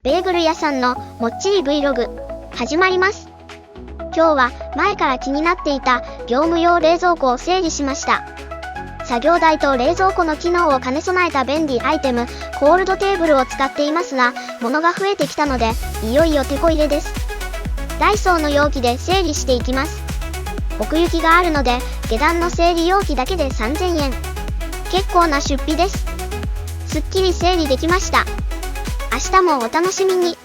ベーグル屋さんのもっちり Vlog 始まります。今日は前から気になっていた業務用冷蔵庫を整理しました。作業台と冷蔵庫の機能を兼ね備えた便利アイテム、コールドテーブルを使っていますが、物が増えてきたので、いよいよ手こ入れです。ダイソーの容器で整理していきます。奥行きがあるので、下段の整理容器だけで3000円。結構な出費です。すっきり整理できました。明日もお楽しみに。